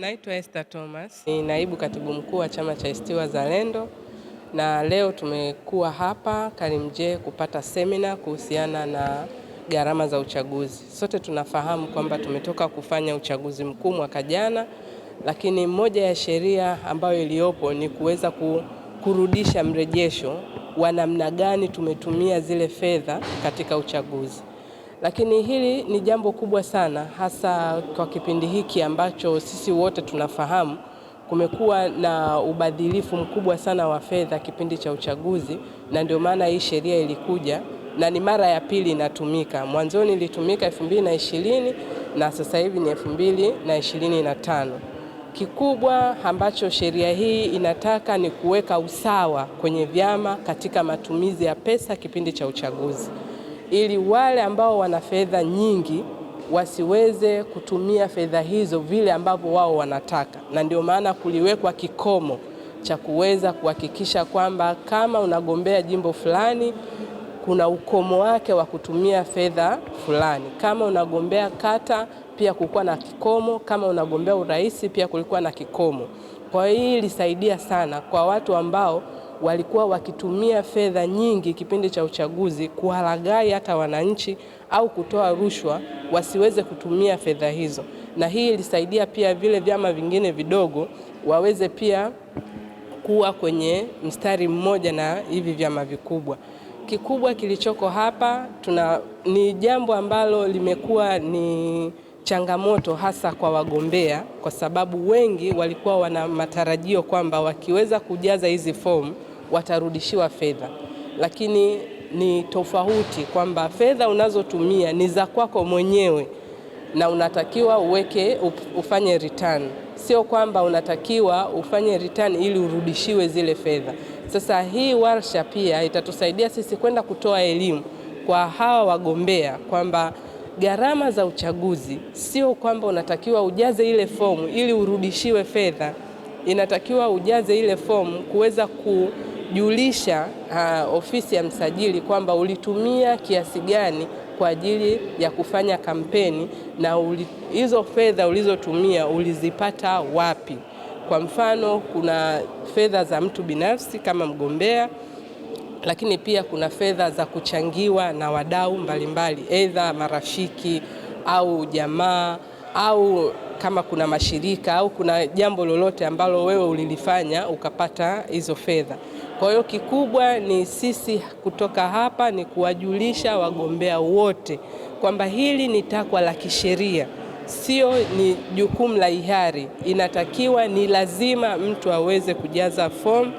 Naitwa Esther Thomas, ni naibu katibu mkuu wa chama cha ACT Wazalendo, na leo tumekuwa hapa Karimjee kupata semina kuhusiana na gharama za uchaguzi. Sote tunafahamu kwamba tumetoka kufanya uchaguzi mkuu mwaka jana, lakini moja ya sheria ambayo iliyopo ni kuweza kurudisha mrejesho wa namna gani tumetumia zile fedha katika uchaguzi. Lakini hili ni jambo kubwa sana, hasa kwa kipindi hiki ambacho sisi wote tunafahamu kumekuwa na ubadhilifu mkubwa sana wa fedha kipindi cha uchaguzi, na ndio maana hii sheria ilikuja na ni mara ya pili inatumika. Mwanzoni ilitumika 2020 na sasa hivi ni 2025. Kikubwa ambacho sheria hii inataka ni kuweka usawa kwenye vyama katika matumizi ya pesa kipindi cha uchaguzi, ili wale ambao wana fedha nyingi wasiweze kutumia fedha hizo vile ambavyo wao wanataka. Na ndio maana kuliwekwa kikomo cha kuweza kuhakikisha kwamba kama unagombea jimbo fulani kuna ukomo wake wa kutumia fedha fulani. Kama unagombea kata pia kulikuwa na kikomo, kama unagombea urais pia kulikuwa na kikomo. Kwa hiyo ilisaidia sana kwa watu ambao walikuwa wakitumia fedha nyingi kipindi cha uchaguzi kuhalaghai hata wananchi au kutoa rushwa, wasiweze kutumia fedha hizo. Na hii ilisaidia pia vile vyama vingine vidogo waweze pia kuwa kwenye mstari mmoja na hivi vyama vikubwa. Kikubwa kilichoko hapa ni jambo ambalo limekuwa ni changamoto hasa kwa wagombea, kwa sababu wengi walikuwa wana matarajio kwamba wakiweza kujaza hizi fomu watarudishiwa fedha, lakini ni tofauti kwamba fedha unazotumia ni za kwako mwenyewe na unatakiwa ufanye return, sio kwamba unatakiwa ufanye return ili urudishiwe zile fedha. Sasa hii warsha pia itatusaidia sisi kwenda kutoa elimu kwa hawa wagombea kwamba gharama za uchaguzi sio kwamba unatakiwa ujaze ile fomu ili urudishiwe fedha. Inatakiwa ujaze ile fomu kuweza kujulisha ofisi ya msajili kwamba ulitumia kiasi gani kwa ajili ya kufanya kampeni na hizo fedha ulizotumia ulizipata wapi. Kwa mfano, kuna fedha za mtu binafsi kama mgombea, lakini pia kuna fedha za kuchangiwa na wadau mbalimbali, aidha marafiki au jamaa, au kama kuna mashirika au kuna jambo lolote ambalo wewe ulilifanya ukapata hizo fedha. Kwa hiyo kikubwa ni sisi kutoka hapa ni kuwajulisha wagombea wote kwamba hili ni takwa la kisheria, sio ni jukumu la hiari. Inatakiwa ni lazima mtu aweze kujaza fomu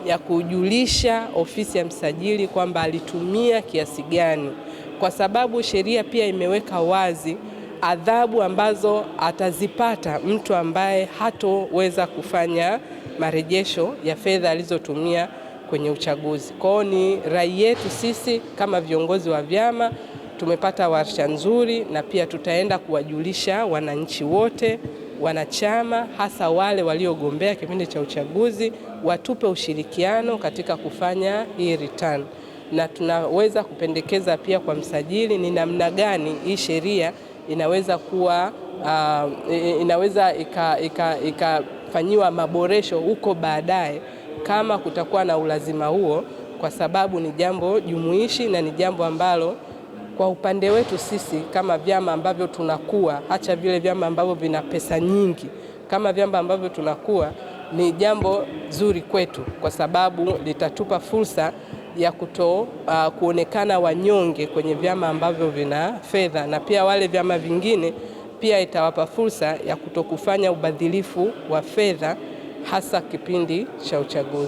ya kujulisha ofisi ya msajili kwamba alitumia kiasi gani, kwa sababu sheria pia imeweka wazi adhabu ambazo atazipata mtu ambaye hatoweza kufanya marejesho ya fedha alizotumia kwenye uchaguzi. Kwa hiyo ni rai yetu sisi kama viongozi wa vyama, tumepata warsha nzuri na pia tutaenda kuwajulisha wananchi wote, wanachama, hasa wale waliogombea kipindi cha uchaguzi, watupe ushirikiano katika kufanya hii return. Na tunaweza kupendekeza pia kwa msajili ni namna gani hii sheria inaweza kuwa inaweza ikafanyiwa maboresho huko baadaye kama kutakuwa na ulazima huo, kwa sababu ni jambo jumuishi na ni jambo ambalo kwa upande wetu sisi kama vyama ambavyo tunakuwa, acha vile vyama ambavyo vina pesa nyingi, kama vyama ambavyo tunakuwa, ni jambo zuri kwetu kwa sababu litatupa fursa ya kuonekana wanyonge kwenye vyama ambavyo vina fedha, na pia wale vyama vingine pia itawapa fursa ya kutokufanya ubadhilifu wa fedha hasa kipindi cha uchaguzi.